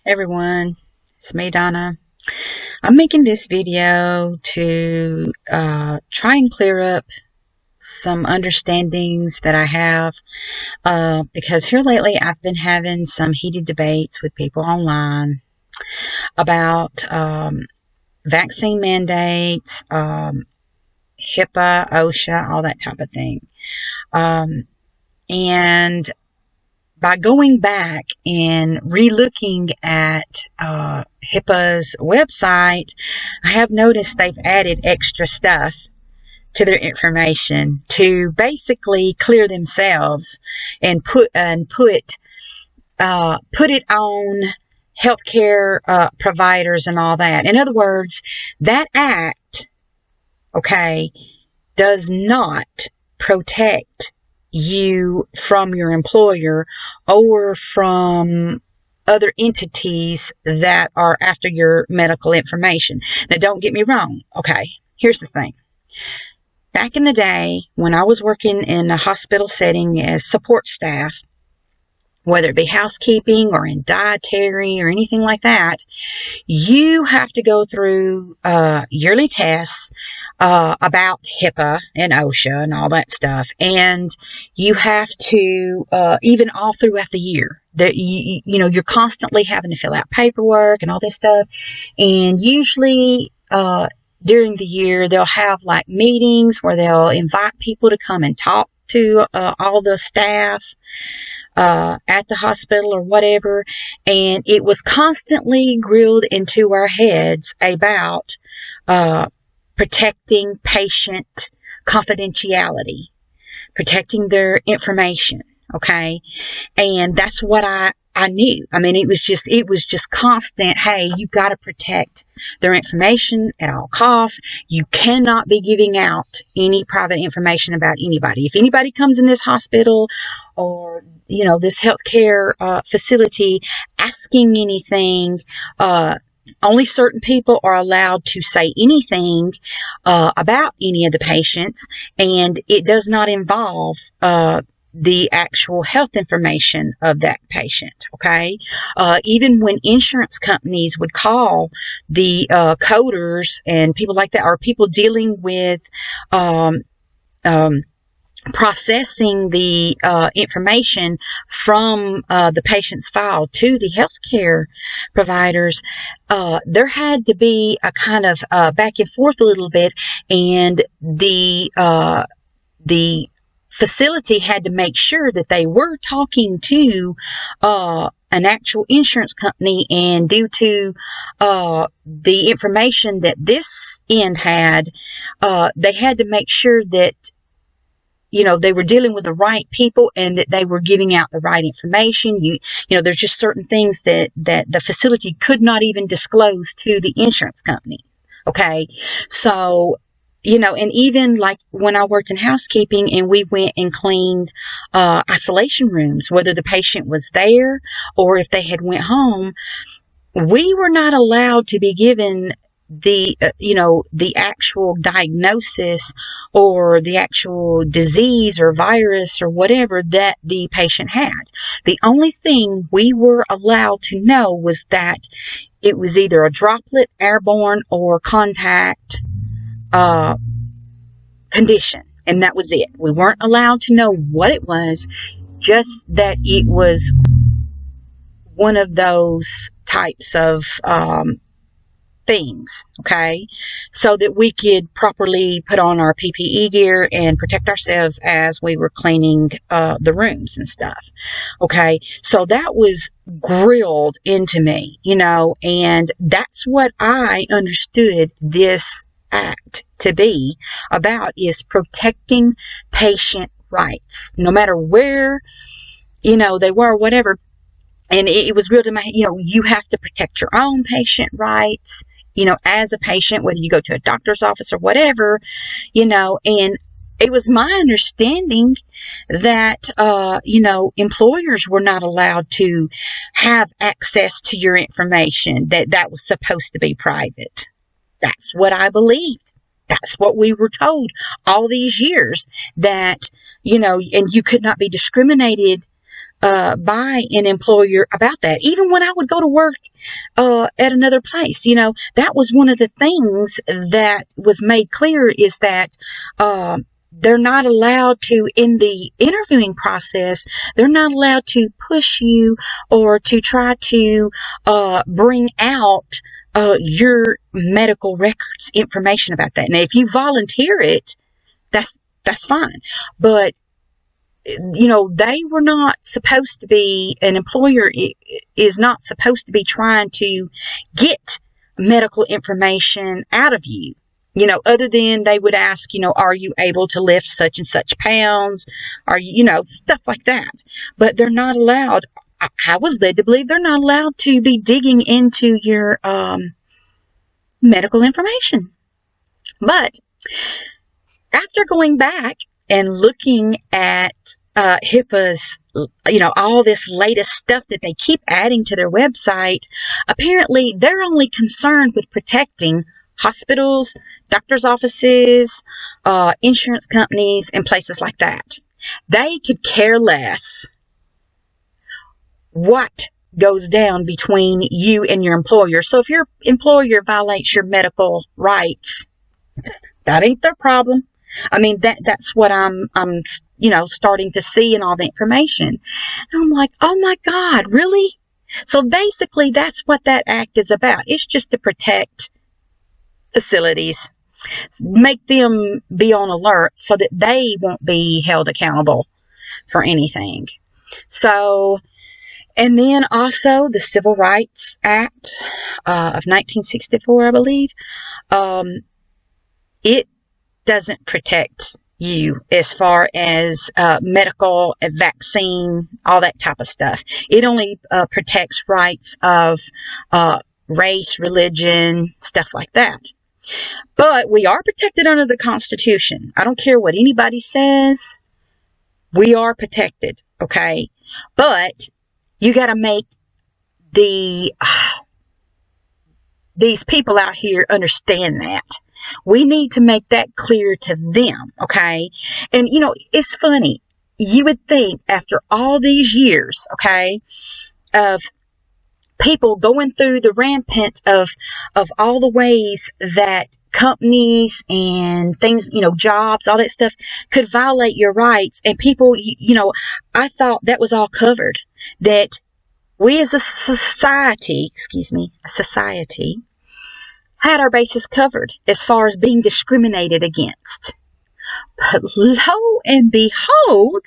Everyone, it's me, Donna. I'm making this video to try and clear up some understandings that I have because here lately I've been having some heated debates with people online about vaccine mandates, HIPAA, OSHA, all that type of thing. And by going back and re-looking at HIPAA's website, I have noticed they've added extra stuff to their information to basically clear themselves and put it on healthcare providers and all that. In other words, that act, does not protect you from your employer or from other entities that are after your medical information. Now, don't get me wrong. Here's the thing. Back in the day, when I was working in a hospital setting as support staff, whether it be housekeeping or in dietary or anything like that, you have to go through yearly tests about HIPAA and OSHA and all that stuff. And you have to, even all throughout the year, that you're constantly having to fill out paperwork and all this stuff. And usually, during the year, they'll have like meetings where they'll invite people to come and talk to all the staff at the hospital or whatever. And it was constantly grilled into our heads about protecting patient confidentiality, protecting their information. And that's what I knew. I mean, it was just constant. Hey, you got to protect their information at all costs. You cannot be giving out any private information about anybody. If anybody comes in this hospital or, this healthcare facility asking anything, only certain people are allowed to say anything about any of the patients, and it does not involve the actual health information of that patient. Even when insurance companies would call the coders and people like that, or people dealing with processing the information from the patient's file to the healthcare providers, there had to be a kind of back and forth a little bit, and the facility had to make sure that they were talking to an actual insurance company, and due to the information that this end had, they had to make sure that they were dealing with the right people and that they were giving out the right information. There's just certain things that the facility could not even disclose to the insurance company. So, and even like when I worked in housekeeping and we went and cleaned isolation rooms, whether the patient was there or if they had went home, we were not allowed to be given the actual diagnosis or the actual disease or virus or whatever that the patient had. The only thing we were allowed to know was that it was either a droplet, airborne, or contact condition, and that was it. We weren't allowed to know what it was, just that it was one of those types of things, so that we could properly put on our PPE gear and protect ourselves as we were cleaning the rooms and stuff. So that was grilled into me, and that's what I understood this act to be about, is protecting patient rights, no matter where, they were, whatever. And it was real to my, you have to protect your own patient rights, as a patient, whether you go to a doctor's office or whatever, and it was my understanding that, employers were not allowed to have access to your information, that was supposed to be private. That's what I believed. That's what we were told all these years, that, and you could not be discriminated by an employer about that. Even when I would go to work at another place, that was one of the things that was made clear, is that they're not allowed to, in the interviewing process, they're not allowed to push you or to try to bring out your medical records information about that. Now, if you volunteer it, that's fine. But they were not supposed to be, an employer is not supposed to be trying to get medical information out of you, other than they would ask, are you able to lift such and such pounds? Are you, stuff like that. But they're not allowed, I was led to believe they're not allowed to be digging into your medical information. But after going back and looking at HIPAA's, all this latest stuff that they keep adding to their website, apparently they're only concerned with protecting hospitals, doctors' offices, insurance companies, and places like that. They could care less what goes down between you and your employer. So if your employer violates your medical rights, that ain't their problem. I mean, that's what I'm starting to see in all the information. And I'm like, oh my God, really? So basically that's what that act is about. It's just to protect facilities, make them be on alert so that they won't be held accountable for anything. So, and then also the Civil Rights Act of 1964, I believe, it doesn't protect you as far as medical, vaccine, all that type of stuff. It only protects rights of race, religion, stuff like that. But we are protected under the Constitution. I don't care what anybody says. We are protected, okay? But you got to make these people out here understand that. We need to make that clear to them, okay? And, it's funny. You would think after all these years, okay, of people going through the rampant of all the ways that companies and things, jobs, all that stuff could violate your rights. And people, I thought that was all covered. That we as a society, had our bases covered as far as being discriminated against. But lo and behold,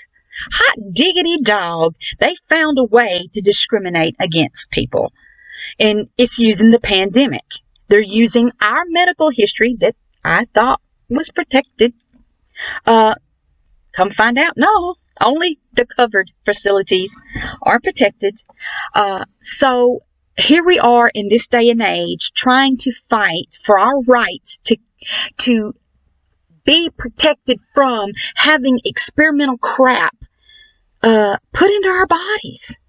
hot diggity dog, they found a way to discriminate against people. And it's using the pandemic. They're using our medical history that I thought was protected. Come find out, no, only the covered facilities are protected. So here we are in this day and age trying to fight for our rights to be protected from having experimental crap put into our bodies.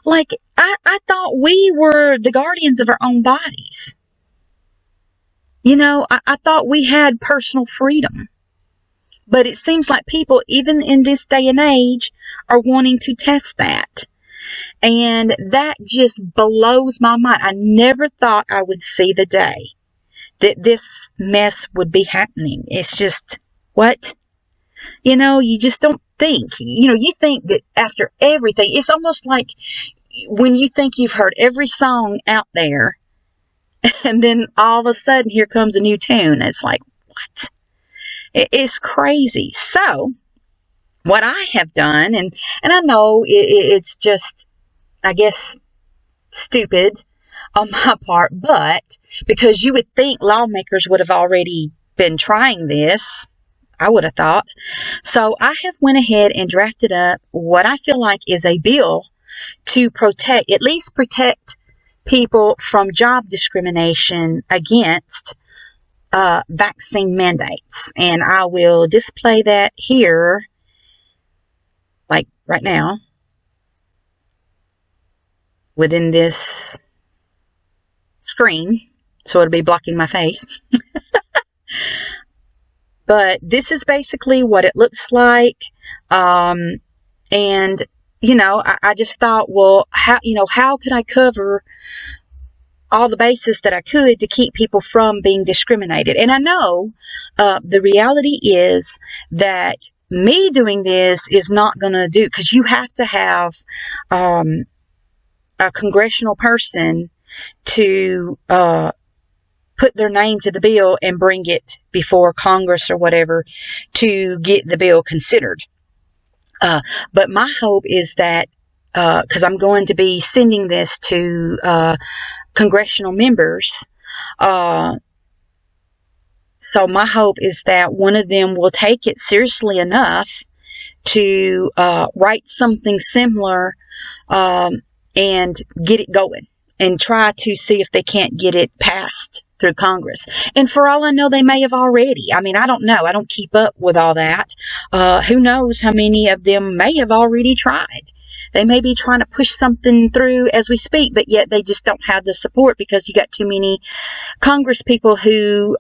Like, I thought we were the guardians of our own bodies. I thought we had personal freedom. But it seems like people, even in this day and age, are wanting to test that. And that just blows my mind. I never thought I would see the day that this mess would be happening. It's just, what? You just don't think. You think that after everything, it's almost like when you think you've heard every song out there, and then all of a sudden here comes a new tune. It's like, what? It's crazy. So, what I have done, and I know it's just, I guess, stupid on my part, but because you would think lawmakers would have already been trying this, I would have thought. So I have went ahead and drafted up what I feel like is a bill to at least protect people from job discrimination against vaccine mandates. And I will display that here, like right now, within this screen, so it'll be blocking my face. But this is basically what it looks like. And I just thought, well, how could I cover all the bases that I could to keep people from being discriminated? And I know the reality is that me doing this is not going to do, because you have to have a congressional person to put their name to the bill and bring it before Congress or whatever to get the bill considered. But my hope is that, because I'm going to be sending this to congressional members, so my hope is that one of them will take it seriously enough to write something similar and get it going and try to see if they can't get it passed through Congress. And for all I know, they may have already. I mean, I don't know. I don't keep up with all that. Who knows how many of them may have already tried. They may be trying to push something through as we speak, but yet they just don't have the support because you got too many Congress people who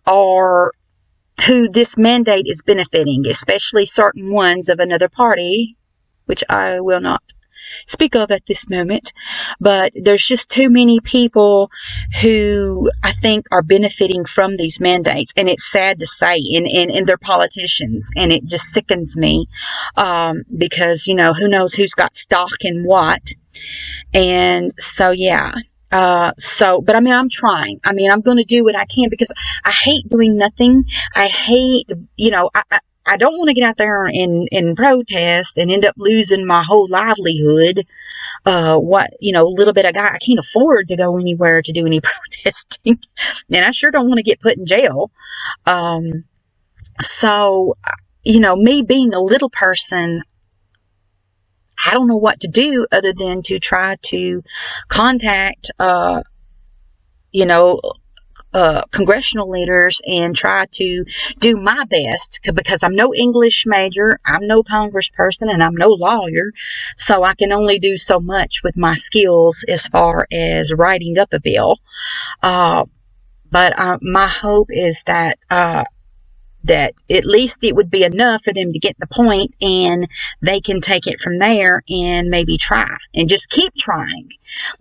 this mandate is benefiting, especially certain ones of another party, which I will not speak of at this moment. But there's just too many people who I think are benefiting from these mandates, and it's sad to say, and they're politicians, and it just sickens me because who knows who's got stock in what. And so but I mean, I'm trying. I mean, I'm going to do what I can because I hate doing nothing. I hate, I don't want to get out there and protest and end up losing my whole livelihood. Little bit I got. I can't afford to go anywhere to do any protesting. And I sure don't want to get put in jail. Me being a little person, I don't know what to do other than to try to contact, congressional leaders and try to do my best, because I'm no English major, I'm no congressperson, and I'm no lawyer, so I can only do so much with my skills as far as writing up a bill. But my hope is that at least it would be enough for them to get the point, and they can take it from there and maybe try and just keep trying.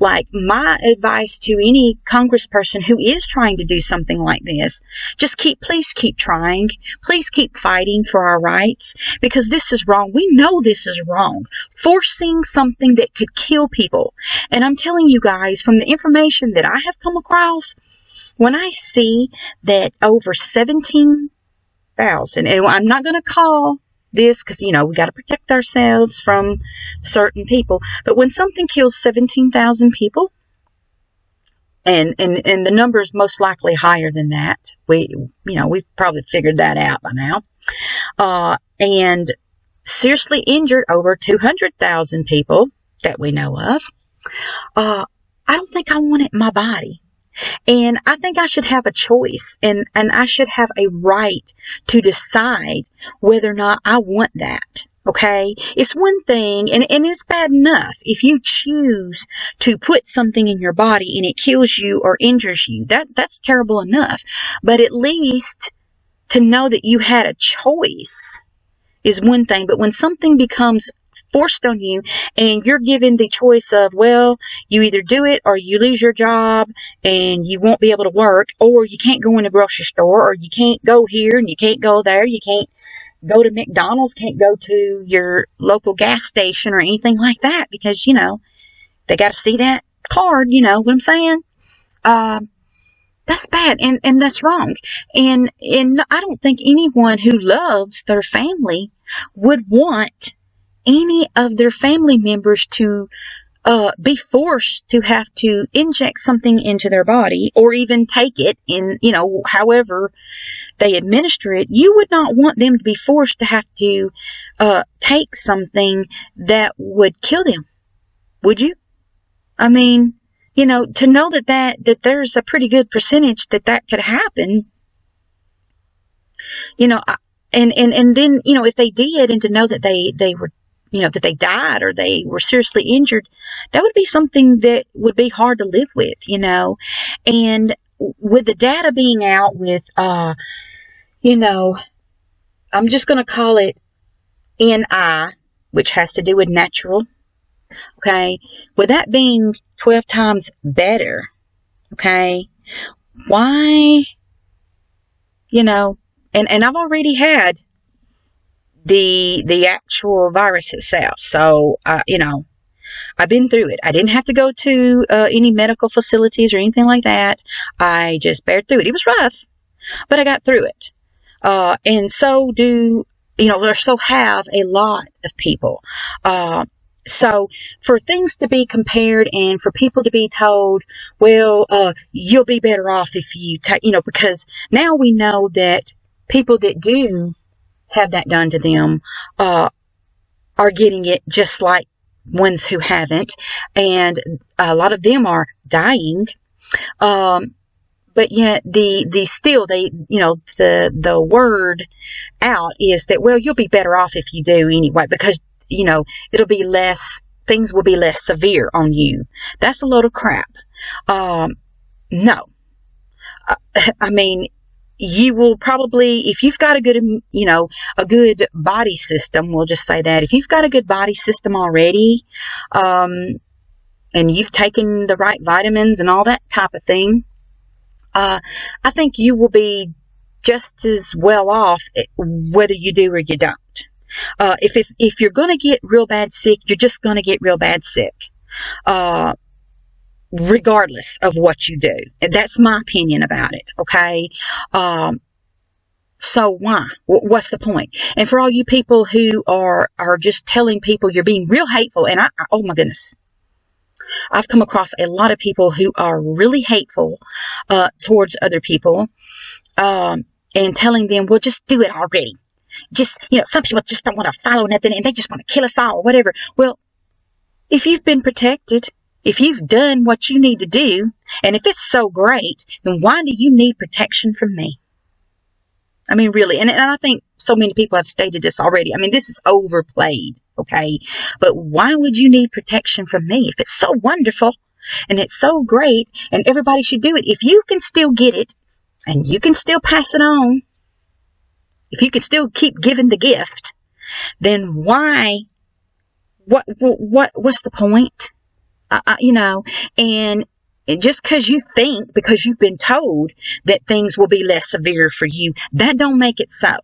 Like, my advice to any congressperson who is trying to do something like this, please keep trying. Please keep fighting for our rights, because this is wrong. We know this is wrong. Forcing something that could kill people. And I'm telling you guys, from the information that I have come across, when I see that over 17,000, and I'm not going to call this because, we got to protect ourselves from certain people, but when something kills 17,000 people, and the number is most likely higher than that, we've probably figured that out by now, and seriously injured over 200,000 people that we know of, I don't think I want it in my body. And I think I should have a choice, and I should have a right to decide whether or not I want that. Okay? It's one thing, and it's bad enough if you choose to put something in your body and it kills you or injures you. That's terrible enough. But at least to know that you had a choice is one thing. But when something becomes forced on you and you're given the choice of, well, you either do it or you lose your job and you won't be able to work, or you can't go in a grocery store, or you can't go here and you can't go there, you can't go to McDonald's, can't go to your local gas station or anything like that, because they got to see that card, you know what I'm saying? That's bad, and that's wrong. And I don't think anyone who loves their family would want any of their family members to be forced to have to inject something into their body, or even take it in, however they administer it. You would not want them to be forced to have to take something that would kill them, would you? I mean, to know that there's a pretty good percentage that could happen, and then, if they did, and to know that they were, that they died or they were seriously injured, that would be something that would be hard to live with, and with the data being out with, I'm just going to call it NI, which has to do with natural Okay. With that being 12 times better, okay, why, and I've already had the actual virus itself. So, I've been through it. I didn't have to go to any medical facilities or anything like that. I just bared through it. It was rough, but I got through it. And so so have a lot of people. So for things to be compared and for people to be told, well, you'll be better off if you take, because now we know that people that do have that done to them, are getting it just like ones who haven't. And a lot of them are dying. But yet the word out is that, well, you'll be better off if you do anyway, because, it'll be things will be less severe on you. That's a load of crap. No. I mean, you will probably, if you've got a good body system, we'll just say that, if you've got a good body system already, and you've taken the right vitamins and all that type of thing, I think you will be just as well off whether you do or you don't. If you're going to get real bad sick, you're just going to get real bad sick, regardless of what you do. And that's my opinion about it. Okay. So why? What's the point? And for all you people who are just telling people you're being real hateful, and oh my goodness, I've come across a lot of people who are really hateful towards other people, and telling them, well, just do it already. Just, some people just don't want to follow nothing and they just want to kill us all or whatever. Well, if you've been protected, if you've done what you need to do, and if it's so great, then why do you need protection from me? I mean, really, and I think so many people have stated this already. I mean, this is overplayed, okay? But why would you need protection from me if it's so wonderful and it's so great and everybody should do it? If you can still get it and you can still pass it on, if you can still keep giving the gift, then why? What's the point? And just because you've been told that things will be less severe for you, that don't make it so.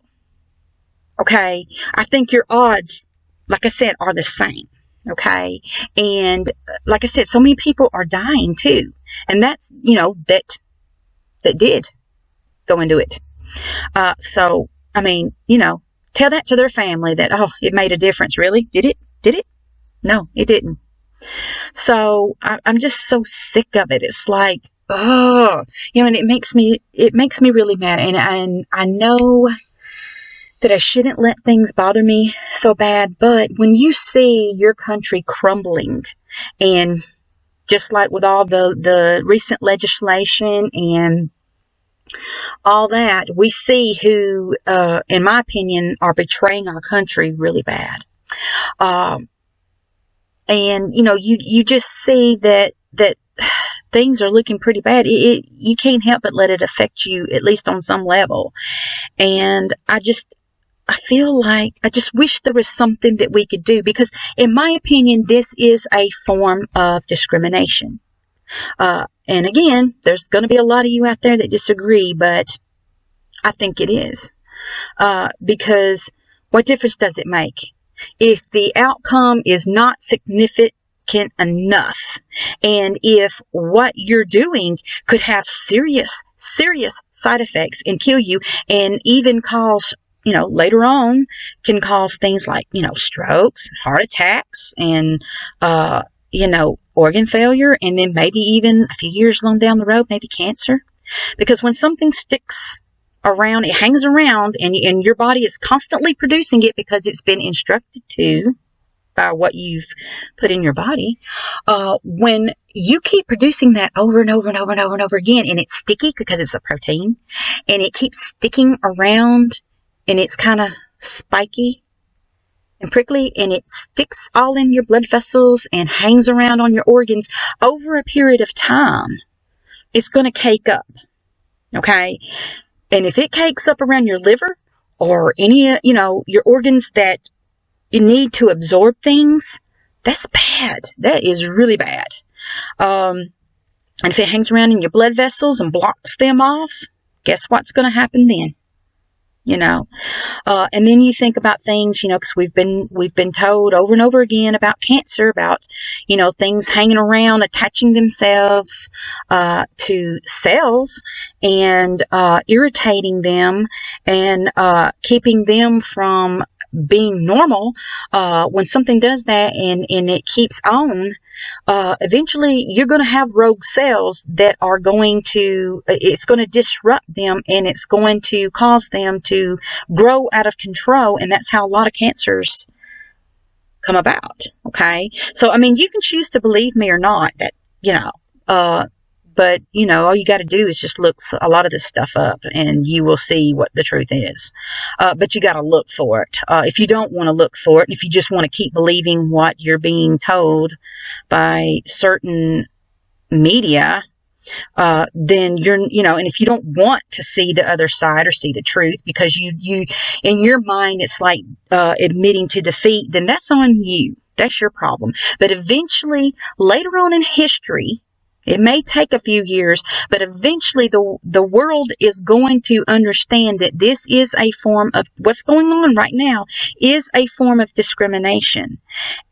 Okay. I think your odds, like I said, are the same. Okay. And like I said, so many people are dying too. And that's, that did go into it. So, I mean, tell that to their family that, oh, it made a difference. Really? Did it? No, it didn't. So I'm just so sick of it. It's like, and it makes me really mad. And I know that I shouldn't let things bother me so bad, but when you see your country crumbling, and just like with all the recent legislation and all that, we see who, in my opinion, are betraying our country really bad. And, you just see that things are looking pretty bad. You can't help but let it affect you, at least on some level. And I feel like I just wish there was something that we could do, because in my opinion, this is a form of discrimination. And again, there's going to be a lot of you out there that disagree, but I think it is. Because what difference does it make? If the outcome is not significant enough, and if what you're doing could have serious side effects and kill you, and even cause, later on can cause things like, strokes, heart attacks, and, organ failure, and then maybe even a few years along down the road, maybe cancer. Because when something sticks around, it hangs around, and your body is constantly producing it because it's been instructed to by what you've put in your body. When you keep producing that over and over and over and over and over again, and it's sticky because it's a protein, and it keeps sticking around, and it's kind of spiky and prickly, and it sticks all in your blood vessels and hangs around on your organs over a period of time, it's going to cake up. Okay. And if it cakes up around your liver or any, your organs that you need to absorb things, That's bad. That is really bad. And if it hangs around in your blood vessels and blocks them off, guess what's going to happen then? You know, and then you think about things, you know, because we've been told over and over again about cancer, about, you know, things hanging around, attaching themselves to cells and irritating them and keeping them from being normal. When something does that and it keeps on, eventually you're going to have rogue cells that are it's going to disrupt them, and it's going to cause them to grow out of control. And that's how a lot of cancers come about. Okay. So, I mean, you can choose to believe me or not, that, you know, but, you know, all you got to do is just look a lot of this stuff up and you will see what the truth is. But you got to look for it. If you don't want to look for it, if you just want to keep believing what you're being told by certain media, then you know, and if you don't want to see the other side or see the truth because you in your mind, it's like admitting to defeat, then that's on you. That's your problem. But eventually, later on in history, it may take a few years, but eventually the world is going to understand that this is a form of, what's going on right now is a form of discrimination.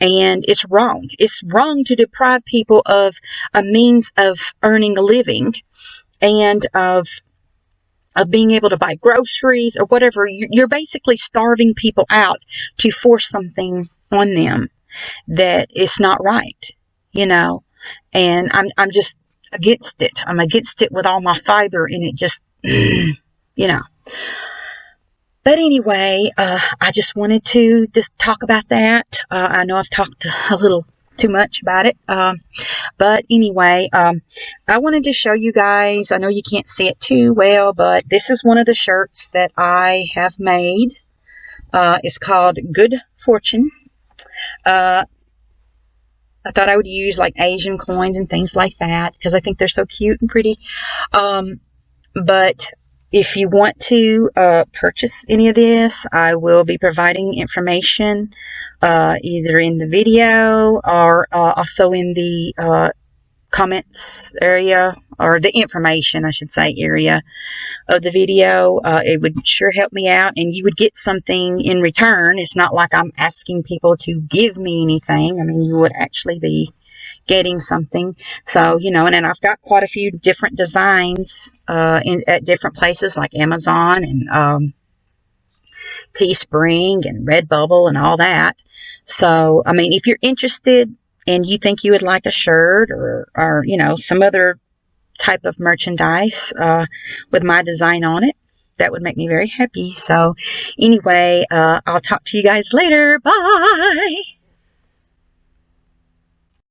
And it's wrong. It's wrong to deprive people of a means of earning a living and of being able to buy groceries or whatever. You're basically starving people out to force something on them that is not right, you know. And I'm just against it. I'm against it with all my fiber, and it just, you know. But anyway, I just wanted to just talk about that. I know I've talked a little too much about it. But anyway, I wanted to show you guys, I know you can't see it too well, but this is one of the shirts that I have made. It's called Good Fortune. I thought I would use like Asian coins and things like that because I think they're so cute and pretty. But if you want to purchase any of this, I will be providing information either in the video or also in the comments area, or the information, I should say, area of the video. It would sure help me out, and you would get something in return. It's not like I'm asking people to give me anything. I mean, you would actually be getting something. So, you know, and then I've got quite a few different designs at different places like Amazon and Teespring and Redbubble and all that. So, I mean, if you're interested and you think you would like a shirt or you know, some other type of merchandise with my design on it, that would make me very happy. So anyway, I'll talk to you guys later. Bye.